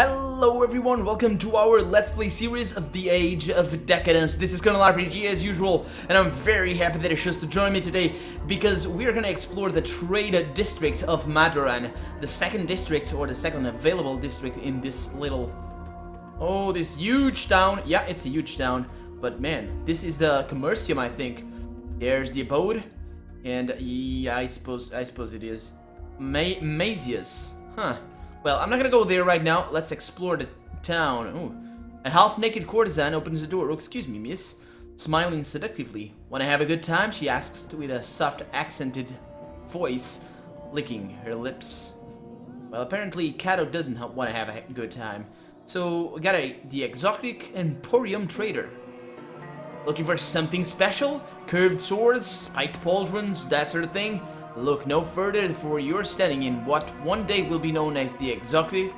Hello everyone, welcome to our Let's Play series of the Age of Decadence. This is Colonel RPG as usual, and I'm very happy that you chose to join me today because we are gonna explore the trade district of Maduran, the second district, or the second available district in this little... Oh, this huge town. Yeah, it's a huge town, but man, this is the Commercium, I think. There's the abode, and yeah, I suppose it is Mazius. Huh. Well, I'm not gonna go there right now. Let's explore the town. Ooh. A half-naked courtesan opens the door. Oh, excuse me, miss. Smiling seductively. Wanna have a good time? She asks with a soft, accented voice, licking her lips. Well, apparently, Kato doesn't want to have a good time. So, we got the exotic Emporium trader. Looking for something special? Curved swords, spiked pauldrons, that sort of thing? Look no further, for you're standing in what one day will be known as the exotic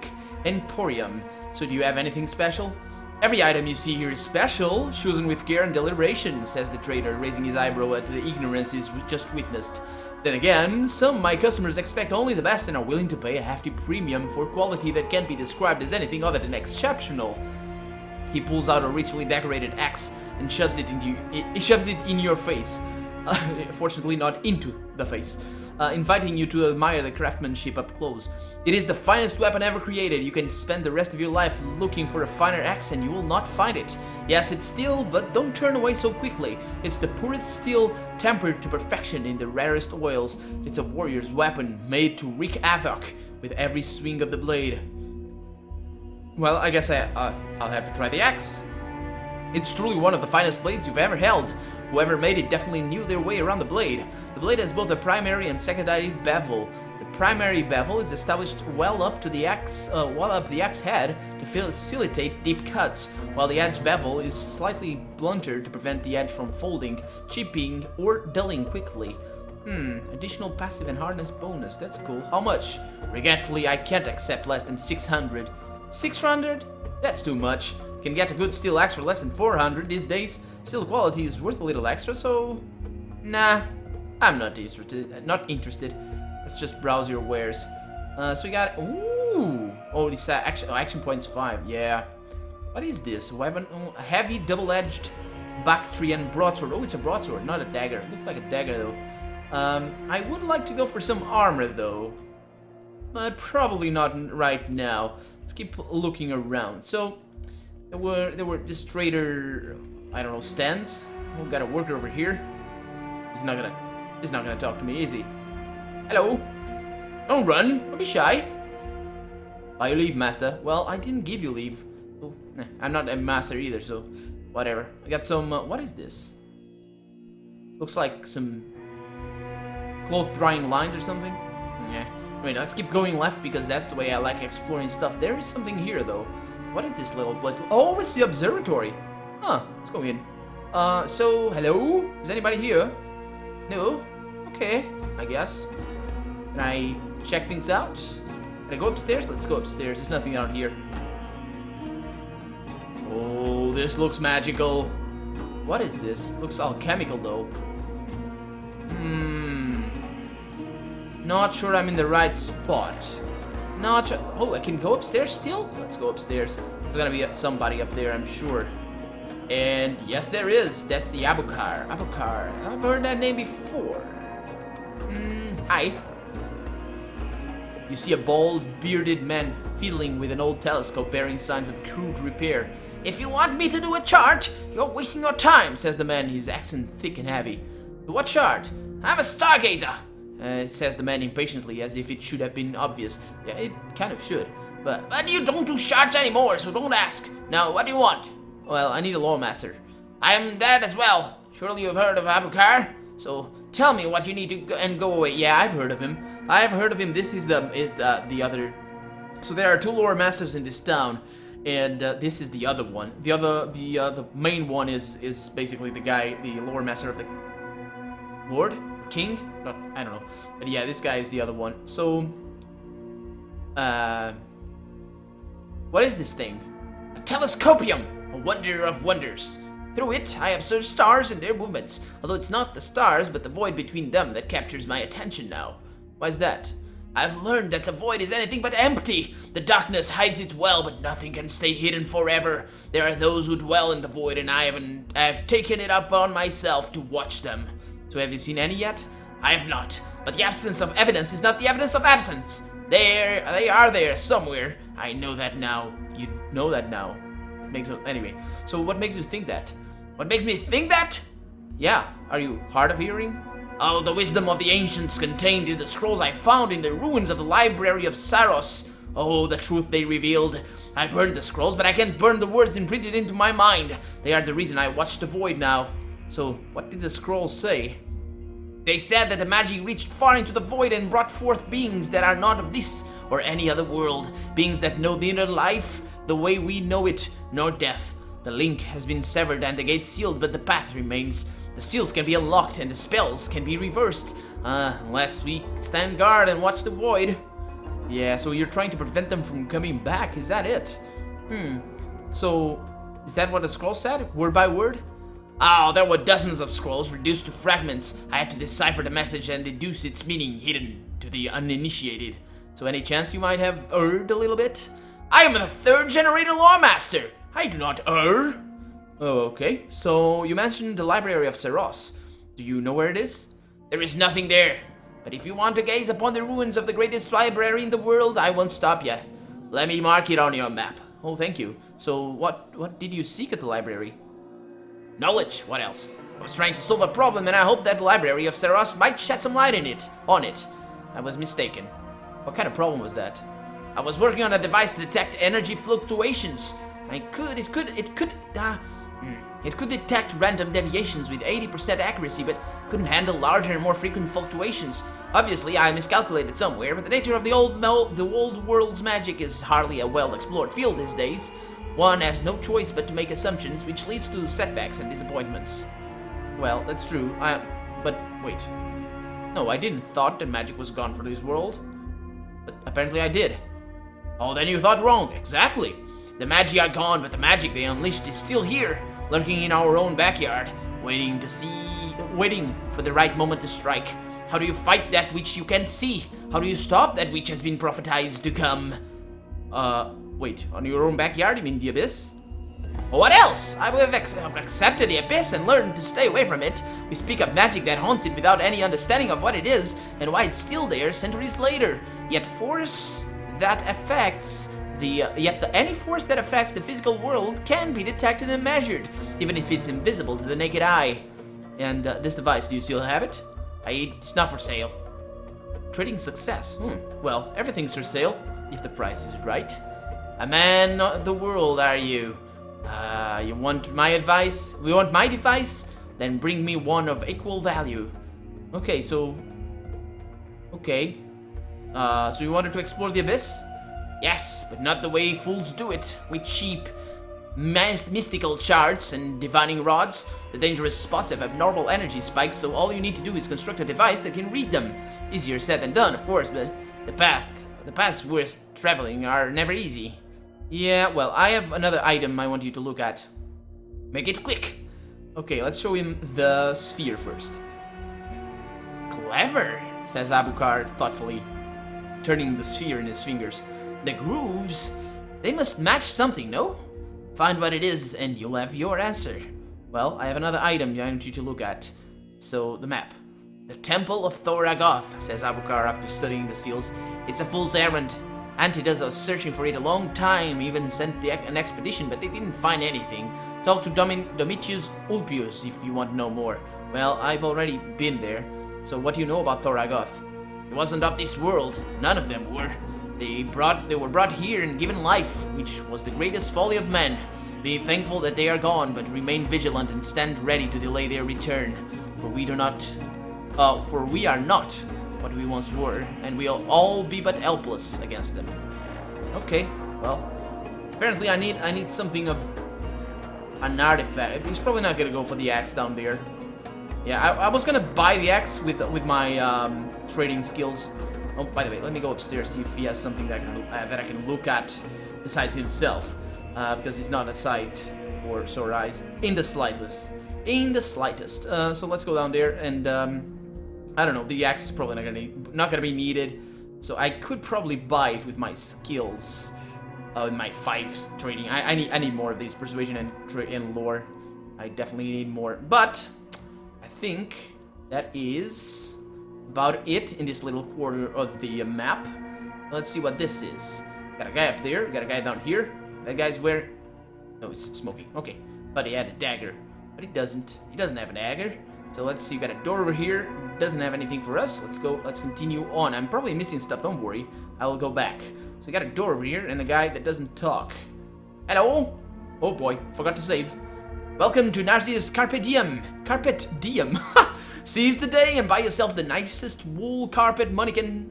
Emporium. So do you have anything special? Every item you see here is special, chosen with care and deliberation, says the trader, raising his eyebrow at the ignorance he's just witnessed. Then again, some of my customers expect only the best and are willing to pay a hefty premium for quality that can't be described as anything other than exceptional. He pulls out a richly decorated axe and shoves it in your face. Fortunately not into the face, inviting you to admire the craftsmanship up close. It is the finest weapon ever created. You can spend the rest of your life looking for a finer axe and you will not find it. Yes, it's steel, but don't turn away so quickly. It's the purest steel, tempered to perfection in the rarest oils. It's a warrior's weapon, made to wreak havoc with every swing of the blade. Well, I guess I'll have to try the axe. It's truly one of the finest blades you've ever held. Whoever made it definitely knew their way around the blade. The blade has both a primary and secondary bevel. The primary bevel is established well up the axe head to facilitate deep cuts, while the edge bevel is slightly blunter to prevent the edge from folding, chipping, or dulling quickly. Additional passive and hardness bonus. That's cool. How much? Regretfully, I can't accept less than 600. 600? That's too much. Can get a good steel axe for less than 400 these days. Steel quality is worth a little extra, so... Nah, I'm not interested. Let's just browse your wares. So we got... Ooh! Oh, this action points 5, yeah. What is this? Weapon? Oh, a heavy, double-edged Bactrian broadsword. Oh, it's a broadsword, not a dagger. It looks like a dagger, though. I would like to go for some armor, though. But probably not right now. Let's keep looking around. So... There were this trader, I don't know, stands. We got a worker over here. He's not gonna talk to me, is he? Hello. Don't run. Don't be shy. Buy your leave, master. Well, I didn't give you leave. So, I'm not a master either, so whatever. I got some. What is this? Looks like some cloth drying lines or something. Yeah. Wait, let's keep going left because that's the way I like exploring stuff. There is something here, though. What is this little place? Oh, it's the observatory. Huh, let's go in. So, hello? Is anybody here? No? Okay, I guess. Can I check things out? Can I go upstairs? Let's go upstairs. There's nothing out here. Oh, this looks magical. What is this? Looks alchemical, though. Not sure I'm in the right spot. Not sure. Oh, I can go upstairs still? Let's go upstairs. There's gonna be somebody up there, I'm sure. And yes, there is. That's the Abukar. Abukar. I've heard that name before. Hi. You see a bald, bearded man fiddling with an old telescope bearing signs of crude repair. If you want me to do a chart, you're wasting your time, says the man, his accent thick and heavy. What chart? I'm a stargazer. Says the man impatiently, as if it should have been obvious. Yeah, it kind of should. But you don't do charts anymore, so don't ask. Now, what do you want? Well, I need a lawmaster. I'm that as well. Surely you've heard of Abukar? So tell me what you need to go away. Yeah, I've heard of him. This is the other. So there are two lore masters in this town, and this is the other one. The main one is basically the guy, the lore master of the Lord. King? I don't know. But yeah, this guy is the other one. So, what is this thing? A telescopium! A wonder of wonders. Through it, I observe stars and their movements. Although it's not the stars, but the void between them that captures my attention now. Why is that? I've learned that the void is anything but empty. The darkness hides it well, but nothing can stay hidden forever. There are those who dwell in the void, and I have taken it upon myself to watch them. So have you seen any yet? I have not. But the absence of evidence is not the evidence of absence. They are there somewhere. I know that now. You know that now. Anyway, so what makes you think that? What makes me think that? Yeah, are you hard of hearing? Oh, the wisdom of the ancients contained in the scrolls I found in the ruins of the library of Saros. Oh, the truth they revealed. I burned the scrolls, but I can't burn the words imprinted into my mind. They are the reason I watch the void now. So, what did the scrolls say? They said that the magic reached far into the void and brought forth beings that are not of this or any other world. Beings that know neither life, the way we know it, nor death. The link has been severed and the gate sealed, but the path remains. The seals can be unlocked and the spells can be reversed, unless we stand guard and watch the void. Yeah, so you're trying to prevent them from coming back, is that it? So, is that what the scroll said, word by word? Oh, there were dozens of scrolls reduced to fragments. I had to decipher the message and deduce its meaning hidden to the uninitiated. So any chance you might have erred a little bit? I am the third generator lawmaster! I do not err! Oh, okay. So, you mentioned the library of Saros. Do you know where it is? There is nothing there. But if you want to gaze upon the ruins of the greatest library in the world, I won't stop you. Let me mark it on your map. Oh, thank you. So, what did you seek at the library? Knowledge. What else? I was trying to solve a problem, and I hoped that the library of Saros might shed some light on it. I was mistaken. What kind of problem was that? I was working on a device to detect energy fluctuations. It could detect random deviations with 80% accuracy, but couldn't handle larger and more frequent fluctuations. Obviously, I miscalculated somewhere, but the nature of the old world's magic is hardly a well-explored field these days. One has no choice but to make assumptions, which leads to setbacks and disappointments. Well, that's true. But wait. No, I didn't thought that magic was gone for this world. But apparently I did. Oh, then you thought wrong. Exactly. The magi are gone, but the magic they unleashed is still here, lurking in our own backyard, waiting for the right moment to strike. How do you fight that which you can't see? How do you stop that which has been prophetized to come? Wait, on your own backyard? You mean the abyss? Well, what else? I would have accepted the abyss and learned to stay away from it. We speak of magic that haunts it without any understanding of what it is and why it's still there centuries later. Yet any force that affects the physical world can be detected and measured, even if it's invisible to the naked eye. And this device, do you still have it? It's not for sale. Trading success. Well, everything's for sale, if the price is right. A man of the world, are you? You want my advice? We want my device? Then bring me one of equal value. Okay, so... Okay. So you wanted to explore the abyss? Yes, but not the way fools do it, with cheap, mystical shards and divining rods. The dangerous spots have abnormal energy spikes, so all you need to do is construct a device that can read them. Easier said than done, of course, but the paths worth traveling are never easy. Yeah, well, I have another item I want you to look at. Make it quick. Okay, let's show him the sphere first. Clever, says Abukar thoughtfully, turning the sphere in his fingers. The grooves, they must match something, no? Find what it is and you'll have your answer. Well, I have another item I want you to look at. So, the map. The Temple of Thoragoth, says Abukar after studying the seals. It's a fool's errand. Antidas was searching for it a long time, even sent an expedition, but they didn't find anything. Talk to Domitius Ulpius if you want to know more. Well, I've already been there. So what do you know about Thoragoth? It wasn't of this world. None of them were. They were brought here and given life, which was the greatest folly of men. Be thankful that they are gone, but remain vigilant and stand ready to delay their return. For we are not what we once were, and we'll all be but helpless against them. Okay, well, apparently I need something of an artifact. He's probably not gonna go for the axe down there. Yeah, I was gonna buy the axe with my trading skills. Oh, by the way, let me go upstairs, see if he has something that I can look at besides himself, because he's not a sight for sore eyes in the slightest. So let's go down there, and I don't know. The axe is probably not gonna be needed. So I could probably buy it with my skills. My 5 trading. I need more of these persuasion and lore. I definitely need more. But I think that is about it in this little quarter of the map. Let's see what this is. Got a guy up there. Got a guy down here. That guy's where? No, he's smoking. Okay, but he had a dagger. But he doesn't. He doesn't have a dagger. So let's see. Got a door over here. Doesn't have anything for us. Let's go. Let's continue on. I'm probably missing stuff. Don't worry. I will go back. So we got a door over here and a guy that doesn't talk. Hello. Oh boy, forgot to save. Welcome to Narzia's Carpe Diem. Carpet Diem. Seize the day and buy yourself the nicest wool carpet money can.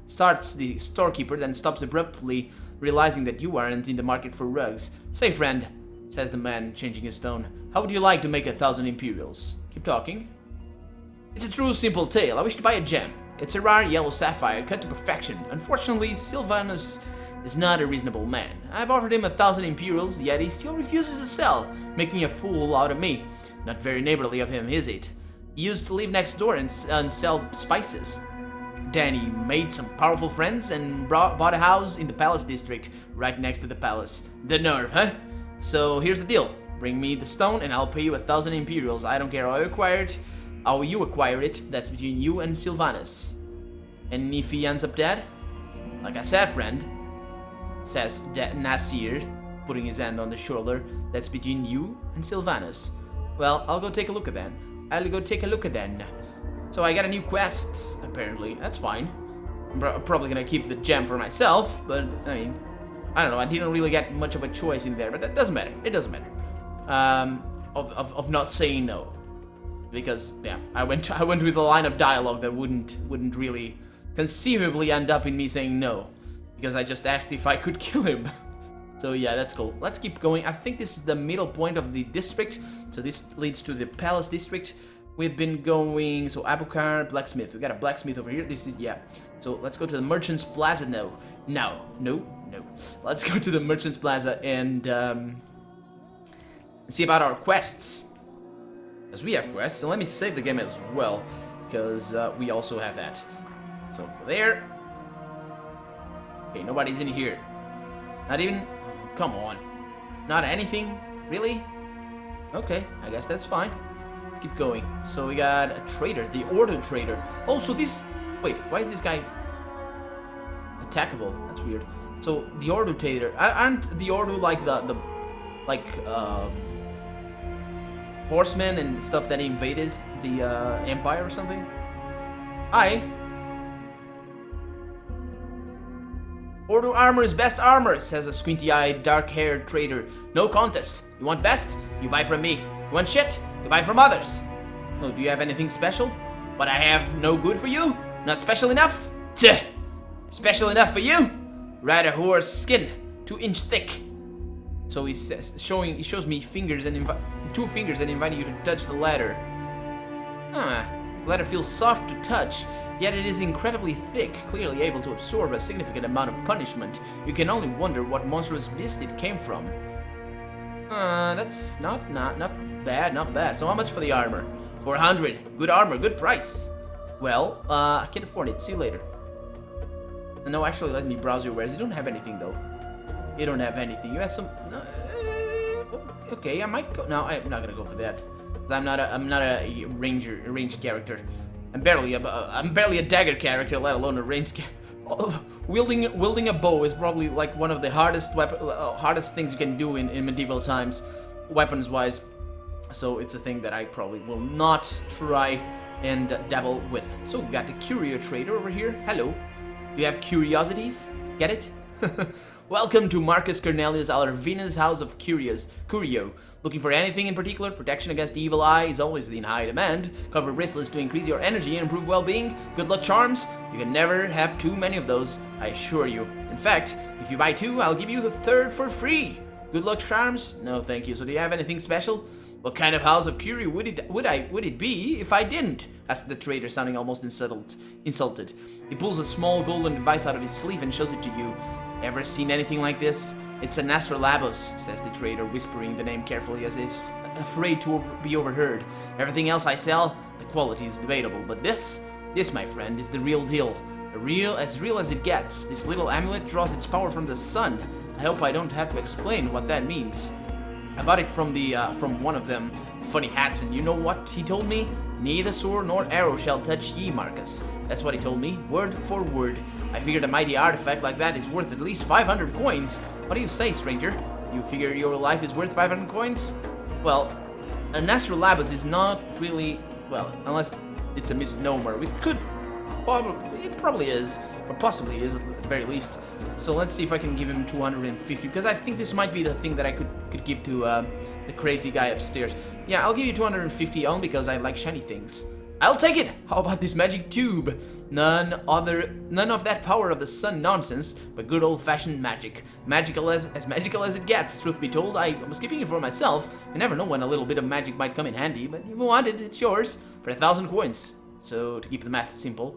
Starts the storekeeper, then stops abruptly, realizing that you aren't in the market for rugs. Say, friend, says the man, changing his tone. How would you like to make 1,000 imperials? Keep talking. It's a true simple tale. I wish to buy a gem. It's a rare yellow sapphire cut to perfection. Unfortunately, Sylvanus is not a reasonable man. I've offered him 1,000 imperials, yet he still refuses to sell, making a fool out of me. Not very neighborly of him, is it? He used to live next door and sell spices. Then he made some powerful friends and bought a house in the palace district, right next to the palace. The nerve, huh? So here's the deal. Bring me the stone and I'll pay you 1,000 imperials. I don't care how you acquire it, that's between you and Sylvanus. And if he ends up dead? Like I said, friend, says Nasir, putting his hand on the shoulder, that's between you and Sylvanus. Well, I'll go take a look at that. So I got a new quest, apparently. That's fine. I'm probably gonna keep the gem for myself, but I mean, I don't know. I didn't really get much of a choice in there, but that doesn't matter. It doesn't matter. Of not saying no, because yeah, I went with a line of dialogue that wouldn't really conceivably end up in me saying no, because I just asked if I could kill him. So yeah, that's cool. Let's keep going. I think this is the middle point of the district, so this leads to the palace district. We've been going, so Abukar, blacksmith. We got a blacksmith over here. This is, yeah. So let's go to the Merchant's Plaza now. No. Let's go to the Merchant's Plaza and see about our quests. Because we have quests, so let me save the game as well, because we also have that. So there. Okay, nobody's in here. Not even, come on. Not anything, really? Okay, I guess that's fine. Let's keep going. So we got a trader, the Ordo trader. Also this, wait, why is this guy attackable? That's weird. So the Ordo trader, aren't the Ordo like the horsemen and stuff that invaded the Empire or something? Hi. Ordo armor is best armor, says a squinty-eyed, dark-haired trader. No contest. You want best? You buy from me. You want shit? You buy from others. Oh, do you have anything special? What I have no good for you? Not special enough? Tch! Special enough for you? Ride a horse skin, 2-inch thick. So he says, he shows me fingers and 2 fingers and inviting you to touch the ladder. The ladder feels soft to touch, yet it is incredibly thick, clearly able to absorb a significant amount of punishment. You can only wonder what monstrous beast it came from. That's not bad. So how much for the armor? 400. Good armor, good price. Well, I can afford it. See you later. No, actually, let me browse your wares. You don't have anything though. You don't have anything. You have some. Okay, I might go. No, I'm not gonna go for that. Cause I'm not a ranged character. I'm barely a dagger character, let alone a ranged. Wielding a bow is probably like one of the hardest things you can do in medieval times, weapons-wise. So it's a thing that I probably will not try and dabble with. So we got the curio trader over here. Hello. Do you have curiosities? Get it? Welcome to Marcus Cornelius Alarvina's House of Curio. Looking for anything in particular? Protection against the evil eye is always in high demand. Copper bracelets to increase your energy and improve well-being. Good luck charms? You can never have too many of those, I assure you. In fact, if you buy 2, I'll give you the 3rd for free. Good luck charms? No, thank you. So do you have anything special? What kind of house of curio would it be if I didn't? Asked the trader, sounding almost insulted. He pulls a small golden device out of his sleeve and shows it to you. Ever seen anything like this? It's an Strabos, says the trader, whispering the name carefully as if afraid to be overheard. Everything else I sell, the quality is debatable, but this, my friend, is the real deal. As real as it gets. This little amulet draws its power from the sun. I hope I don't have to explain what that means. I bought it from one of them funny hats, and you know what he told me? Neither sword nor arrow shall touch ye, Marcus. That's what he told me, word for word. I figured a mighty artifact like that is worth at least 500 coins. What do you say, stranger? You figure your life is worth 500 coins? Well, an Strabos is not really, well, unless it's a misnomer. It probably is, or possibly is at the very least. So let's see if I can give him 250, because I think this might be the thing that I could give to the crazy guy upstairs. Yeah, I'll give you 250 only because I like shiny things. I'll take it! How about this magic tube? None of that power of the sun nonsense, but good old-fashioned magic. Magical as magical as it gets, truth be told. I was keeping it for myself. You never know when a little bit of magic might come in handy, but if you want it, it's yours for 1,000 coins. So, to keep the math simple.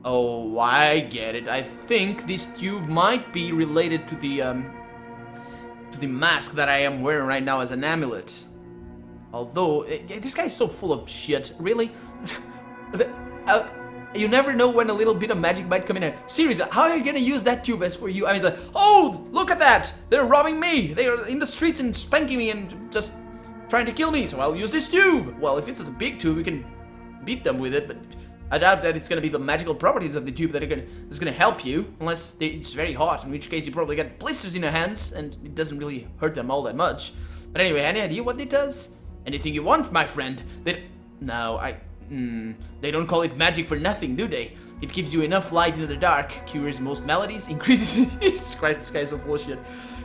Oh, I get it. I think this tube might be related to the mask that I am wearing right now as an amulet. Although, this guy's so full of shit. Really? You never know when a little bit of magic might come in. Seriously, how are you gonna use that tube as for you? I mean, like, oh, look at that! They're robbing me! They are in the streets and spanking me and just trying to kill me, so I'll use this tube! Well, if it's a big tube, we can beat them with it, but I doubt that it's gonna be the magical properties of the tube that is gonna help you, unless it's very hot, in which case you probably get blisters in your hands, and it doesn't really hurt them all that much. But anyway, any idea what it does? Anything you want, my friend. They don't call it magic for nothing, do they? It gives you enough light in the dark, cures most maladies, increases... Jesus Christ, this guy's so full of shit.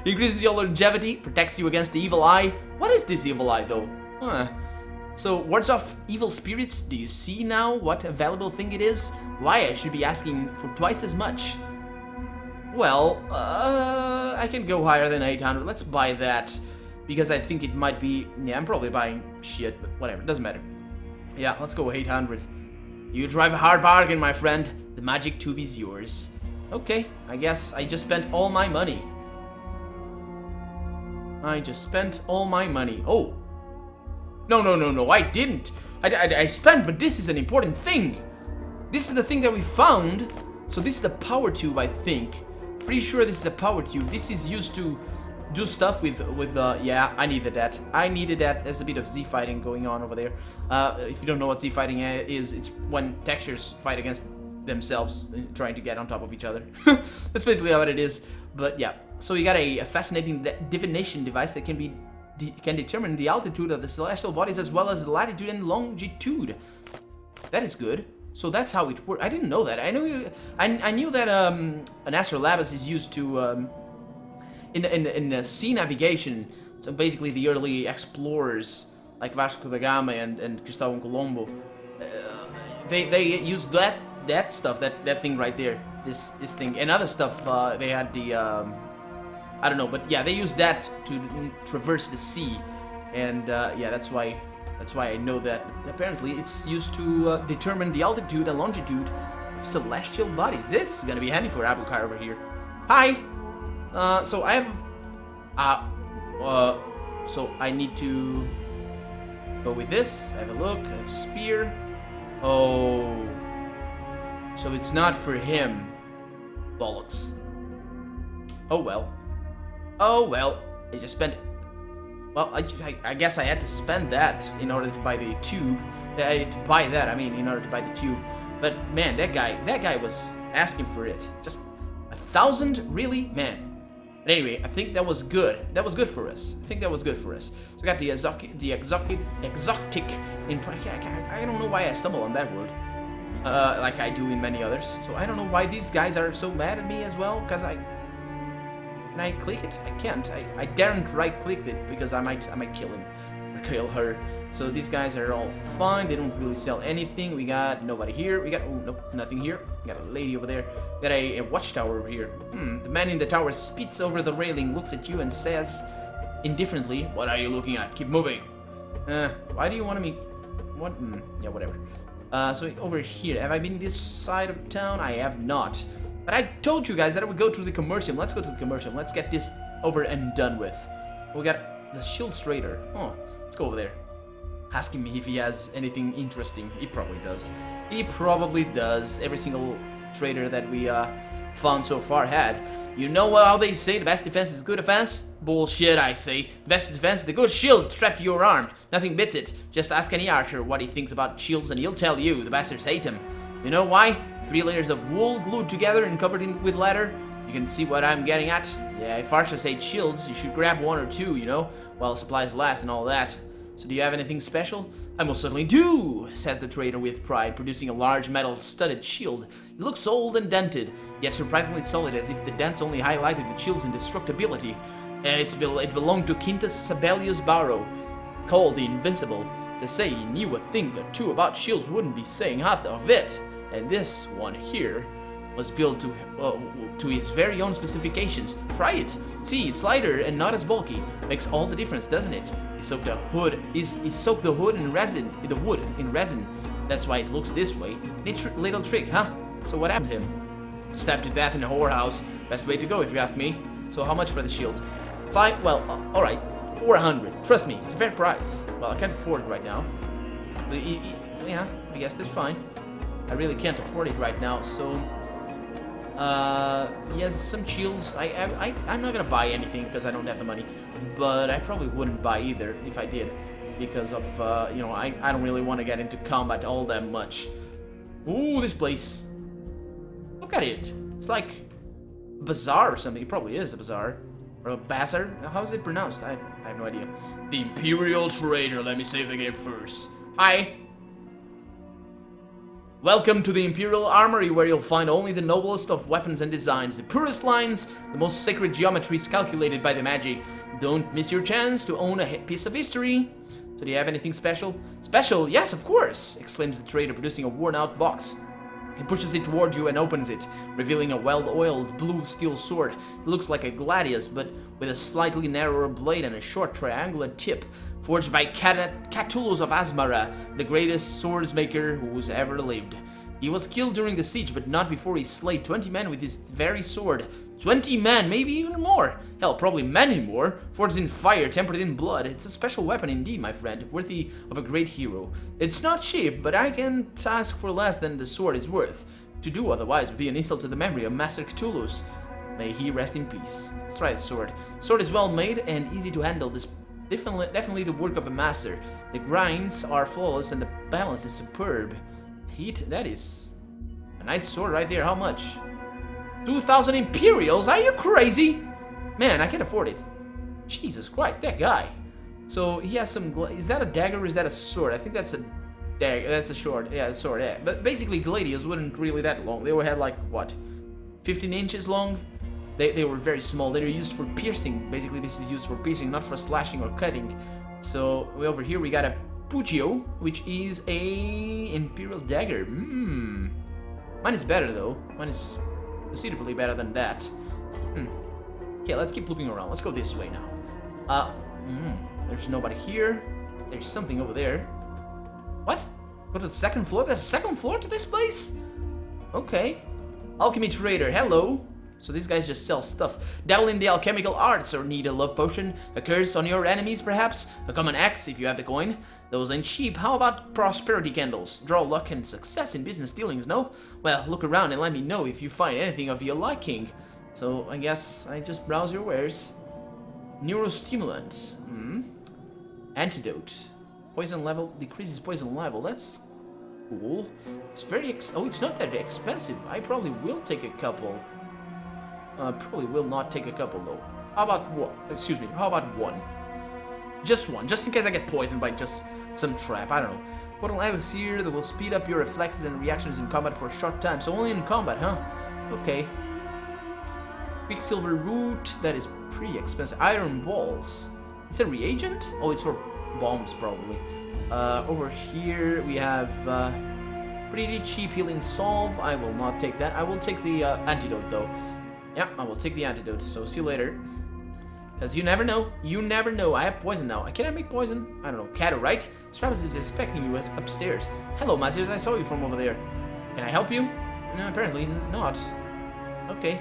Increases your longevity, protects you against the evil eye. What is this evil eye, though? So, wards off evil spirits. Do you see now what a valuable thing it is? Why I should be asking for twice as much? Well, I can go higher than 800. Let's buy that. Because I think it might be... Yeah, I'm probably buying shit, but whatever, doesn't matter. Yeah, let's go 800. You drive a hard bargain, my friend. The magic tube is yours. Okay, I guess I just spent all my money. I just spent all my money. Oh. No, I didn't. I spent, but this is an important thing. This is the thing that we found. So this is the power tube, I think. Pretty sure this is a power tube. This is used to do stuff with yeah, I needed that. There's a bit of Z fighting going on over there. If you don't know what Z fighting is, it's when textures fight against themselves, trying to get on top of each other. That's basically what it is. But yeah, so you got a fascinating divination device that can determine the altitude of the celestial bodies as well as the latitude and longitude. That is good. So that's how it works. I didn't know that. I knew that an Strabos is used to in sea navigation. So basically the early explorers like Vasco da Gama and Cristóbal Colombo, they used that stuff, that thing right there, this thing, and other stuff. They had the I don't know, but yeah, they used that to traverse the sea, and yeah, that's why I know that. Apparently, it's used to determine the altitude and longitude of celestial bodies. This is gonna be handy for Abukar over here. Hi. So I have so I need to go with this. I have a look. I have spear. Oh, so it's not for him. Bollocks. Oh well. Oh well. I just spent. Well, I guess I had to spend that in order to buy the tube. To buy that, I mean, in order to buy the tube. But man, that guy was asking for it. Just 1,000, really, man. But anyway, I think that was good. That was good for us. I think that was good for us. So we got the exotic in. I don't know why I stumble on that word, like I do in many others. So I don't know why these guys are so mad at me as well. Because can I click it? I can't. I daren't right-click it because I might kill him or kill her. So these guys are all fine. They don't really sell anything. We got nobody here. We got nope, nothing here. We got a lady over there. We got a watchtower over here. The man in the tower spits over the railing, looks at you, and says indifferently, "What are you looking at? Keep moving." Why do you want me? What? Yeah, whatever. So over here, have I been this side of town? I have not. But I told you guys that I would go to the Commercium. Let's go to the Commercium. Let's get this over and done with. We got the Shield Trader. Oh, let's go over there. Asking me if he has anything interesting. He probably does. He probably does. Every single trader that we found so far had. You know how they say the best defense is good offense? Bullshit, I say. The best defense is the good shield strapped to your arm. Nothing beats it. Just ask any archer what he thinks about shields and he'll tell you. The bastards hate them. You know why? 3 layers of wool glued together and covered with leather. You can see what I'm getting at? Yeah, if archers hate shields, you should grab 1 or 2, you know, while supplies last and all that. So do you have anything special? I most certainly do, says the trader with pride, producing a large metal-studded shield. It looks old and dented, yet surprisingly solid, as if the dents only highlighted the shield's indestructibility. And it belonged to Quintus Sabellius Barrow, called the Invincible. To say he knew a thing or two about shields wouldn't be saying half of it. And this one here was built to his very own specifications. Try it. See, it's lighter and not as bulky. Makes all the difference, doesn't it? He soaked the hood. He soaked the wood in resin. That's why it looks this way. Neat little trick, huh? So what happened to him? Stabbed to death in a whorehouse. Best way to go, if you ask me. So how much for the shield? 5. Well, all right. 400. Trust me, it's a fair price. Well, I can't afford it right now. But yeah, I guess that's fine. I really can't afford it right now, so he has some shields. I'm not gonna buy anything because I don't have the money, but I probably wouldn't buy either if I did, because of you know, I don't really want to get into combat all that much. Ooh, this place. Look at it. It's like a bazaar or something. It probably is a bazaar. Or a bazaar? How is it pronounced? I have no idea. The Imperial Trader. Let me save the game first. Hi. Welcome to the Imperial Armory, where you'll find only the noblest of weapons and designs, the purest lines, the most sacred geometries calculated by the Magi. Don't miss your chance to own a piece of history. So do you have anything special? Special? Yes, of course, exclaims the trader, producing a worn-out box. He pushes it toward you and opens it, revealing a well-oiled blue steel sword. It looks like a gladius, but with a slightly narrower blade and a short triangular tip, forged by Catullus of Asmara, the greatest swordsmaker who's ever lived. He was killed during the siege, but not before he slayed 20 men with his very sword. 20 men, maybe even more. Hell, probably many more. Forged in fire, tempered in blood. It's a special weapon indeed, my friend, worthy of a great hero. It's not cheap, but I can't ask for less than the sword is worth. To do otherwise would be an insult to the memory of Master Catullus. May he rest in peace. Let's try the sword. Sword is well made and easy to handle. Definitely the work of a master. The grinds are flawless and the balance is superb. Heat, that is a nice sword right there. How much? 2,000 Imperials? Are you crazy? Man, I can't afford it. Jesus Christ, that guy. So he has some. Is that a dagger or is that a sword? I think that's a dagger. That's a sword. Yeah, a sword. Yeah. But basically, gladius weren't really that long. They were had like what, 15 inches long. They were very small. They were used for piercing. Basically, this is used for piercing, not for slashing or cutting. So over here we got a Pugio, which is a Imperial dagger. Mine is better though. Mine is considerably better than that. Okay, let's keep looking around. Let's go this way now. There's nobody here. There's something over there. What? Go to the second floor? There's a second floor to this place? Okay. Alchemy trader, hello. So these guys just sell stuff. Dabble in the alchemical arts or need a love potion? A curse on your enemies, perhaps? A common axe if you have the coin? Those ain't cheap. How about prosperity candles? Draw luck and success in business dealings, no? Well, look around and let me know if you find anything of your liking. So I guess I just browse your wares. Neurostimulant. Antidote. Poison level decreases poison level. That's cool. It's very oh, it's not that expensive. I probably will take a couple. Probably will not take a couple though. How about one? Excuse me. How about one? Just one, just in case I get poisoned by just some trap. I don't know. Put an elixir that will speed up your reflexes and reactions in combat for a short time. So only in combat, huh? Okay. Quicksilver root. That is pretty expensive. Iron balls. It's a reagent? Oh, it's for bombs probably. Over here we have pretty cheap healing salve. I will not take that. I will take the antidote though. Yeah, I will take the antidote. So see you later. Because you never know. You never know. I have poison now. Can I make poison? I don't know. Cato, right? Strabos is expecting you upstairs. Hello, Masters. I saw you from over there. Can I help you? No, apparently not. Okay.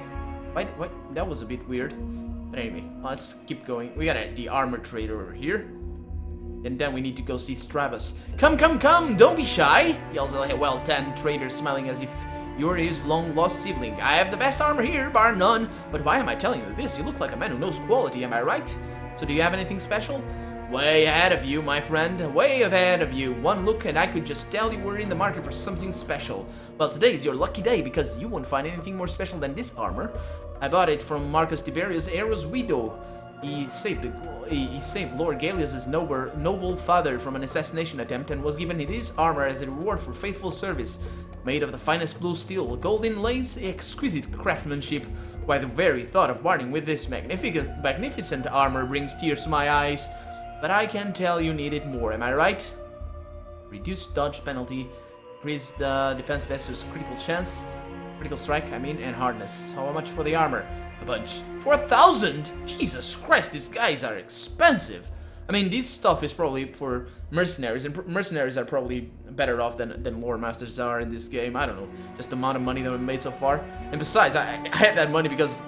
What? That was a bit weird. But anyway, let's keep going. We got the armor trader over here. And then we need to go see Strabos. Come, come, come! Don't be shy! Yells a well-tanned trader, smiling as if You're his long-lost sibling. I have the best armor here, bar none. But why am I telling you this? You look like a man who knows quality, am I right? So do you have anything special? Way ahead of you, my friend. Way ahead of you. One look and I could just tell you we're in the market for something special. Well, today is your lucky day because you won't find anything more special than this armor. I bought it from Marcus Tiberius Aero's widow. He saved Lord Gallius' noble father from an assassination attempt and was given this armor as a reward for faithful service. Made of the finest blue steel, gold inlays, exquisite craftsmanship. Why, the very thought of parting with this magnificent armor brings tears to my eyes. But I can tell you need it more, am I right? Reduced dodge penalty, increase the defense vessel's critical strike, and hardness. How much for the armor? A bunch. 4,000? Jesus Christ, these guys are expensive. I mean, this stuff is probably for mercenaries, and mercenaries are probably better off than lore masters are in this game. I don't know, just the amount of money that we've made so far. And besides, I had that money because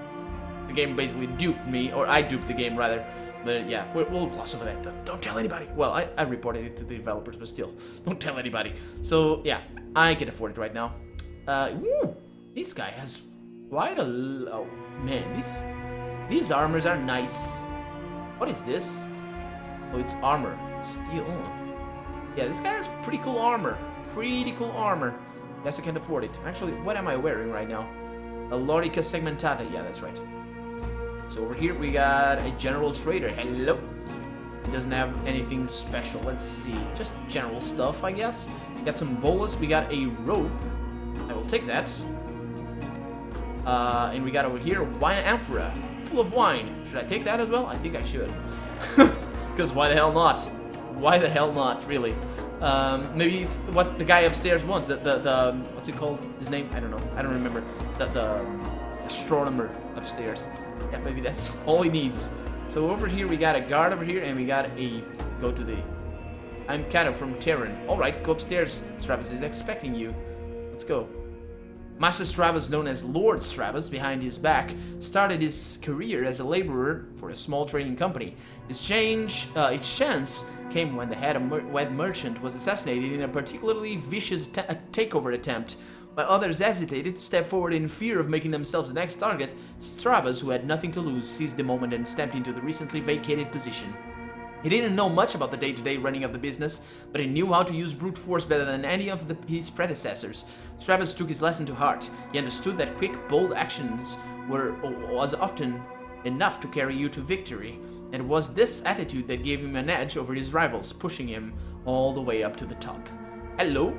the game basically duped me, or I duped the game rather. But yeah, we'll gloss over that. Don't tell anybody. Well, I reported it to the developers, but still, don't tell anybody. So yeah, I can afford it right now. Woo, this guy has quite a... Oh man, these armors are nice. What is this? Oh, it's armor. Steel. Yeah, this guy has pretty cool armor. Guess I can afford it. Actually, what am I wearing right now? A Lorica segmentata. Yeah, that's right. So over here we got a general trader. Hello. He doesn't have anything special. Let's see. Just general stuff, I guess. We got some bolas. We got a rope. I will take that. And we got over here wine amphora. Full of wine. Should I take that as well? I think I should. Because why the hell not? Why the hell not, really? Maybe it's what the guy upstairs wants. The what's it called? His name? I don't know. I don't remember. The astronomer upstairs. Yeah, maybe that's all he needs. So over here we got a guard over here, and we got a go to the. I'm Kato from Terran. All right, go upstairs. Strabos is expecting you. Let's go. Master Strabos, known as Lord Strabos behind his back, started his career as a laborer for a small trading company. His chance came when the head merchant was assassinated in a particularly vicious takeover attempt. While others hesitated, stepped forward in fear of making themselves the next target, Strabos, who had nothing to lose, seized the moment and stepped into the recently vacated position. He didn't know much about the day-to-day running of the business, but he knew how to use brute force better than any of his predecessors. Strabos took his lesson to heart. He understood that quick, bold actions was often enough to carry you to victory, and it was this attitude that gave him an edge over his rivals, pushing him all the way up to the top. Hello?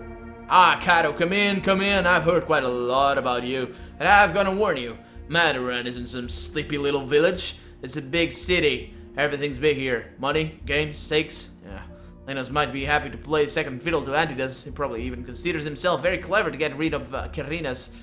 Ah, Kato, come in. I've heard quite a lot about you, and I've gotta warn you, Madaran isn't some sleepy little village. It's a big city. Everything's big here. Money, games, stakes. Yeah. Lenos might be happy to play second fiddle to Antidas. He probably even considers himself very clever to get rid of Karinas.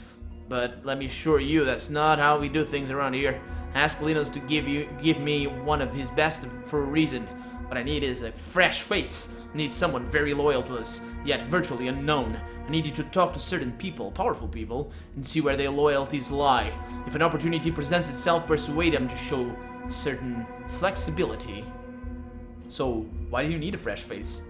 But let me assure you, that's not how we do things around here. Ask Lenos to give me one of his best for a reason. What I need is a fresh face. I need someone very loyal to us, yet virtually unknown. I need you to talk to certain people, powerful people, and see where their loyalties lie. If an opportunity presents itself, persuade them to show certain flexibility. So, why do you need a fresh face?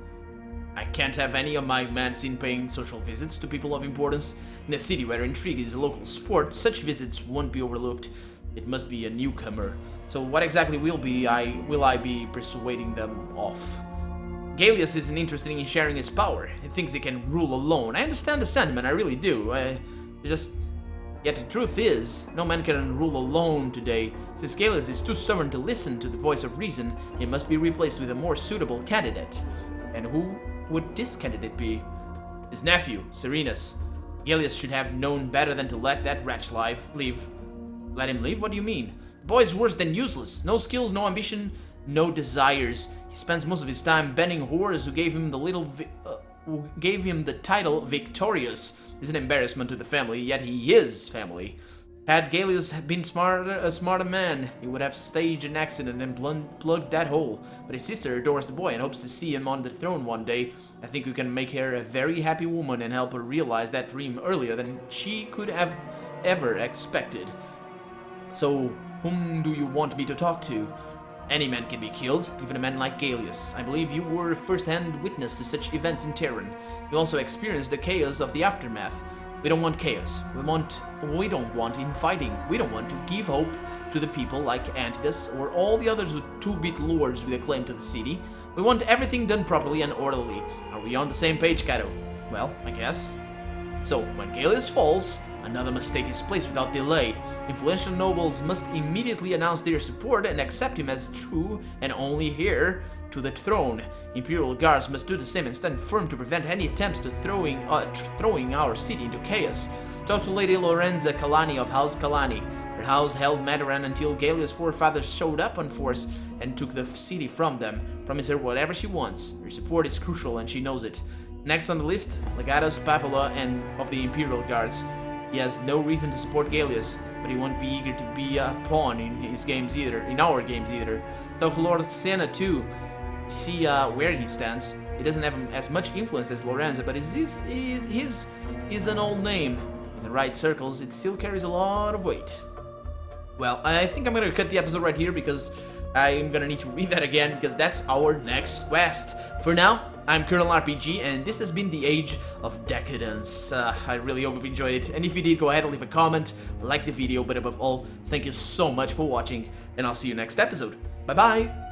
I can't have any of my men seen paying social visits to people of importance. In a city where intrigue is a local sport, such visits won't be overlooked. It must be a newcomer. So what exactly will I be persuading them of? Gallius isn't interested in sharing his power. He thinks he can rule alone. I understand the sentiment, I really do. Yet the truth is, no man can rule alone today. Since Gallius is too stubborn to listen to the voice of reason, he must be replaced with a more suitable candidate. And who would this candidate be? His nephew, Serenus. Gallius should have known better than to let that wretch leave. Let him leave? What do you mean? The boy's worse than useless. No skills, no ambition, no desires. He spends most of his time bending whores who gave him the title Victorious. Is an embarrassment to the family, yet he is family. Had Gallius been a smarter man, he would have staged an accident and plugged that hole. But his sister adores the boy and hopes to see him on the throne one day. I think we can make her a very happy woman and help her realize that dream earlier than she could have ever expected. So, whom do you want me to talk to? Any man can be killed, even a man like Gallius. I believe you were a first-hand witness to such events in Terran. You also experienced the chaos of the aftermath. We don't want chaos. We don't want infighting. We don't want to give hope to the people like Antidus or all the others with 2-bit lords with a claim to the city. We want everything done properly and orderly. Are we on the same page, Cato? Well, I guess. So, when Gallius falls, another must take his place without delay. Influential nobles must immediately announce their support and accept him as true and only heir to the throne. Imperial guards must do the same and stand firm to prevent any attempts to throwing our city into chaos. Talk to Lady Lorenza Kalani of House Kalani. Her house held Madaran until Gallius' forefathers showed up on force and took the city from them. Promise her whatever she wants. Her support is crucial and she knows it. Next on the list, Legatus Pavola and of the Imperial Guards. He has no reason to support Gallius, but he won't be eager to be a pawn in his games either, in our games either. Talk to Lord Senna too. See where he stands. He doesn't have as much influence as Lorenzo, but he's an old name. In the right circles, it still carries a lot of weight. Well, I think I'm gonna cut the episode right here because I'm gonna need to read that again because that's our next quest. For now, I'm Colonel RPG and this has been the Age of Decadence. I really hope you've enjoyed it, and if you did, go ahead and leave a comment, like the video, but above all, thank you so much for watching, and I'll see you next episode. Bye bye!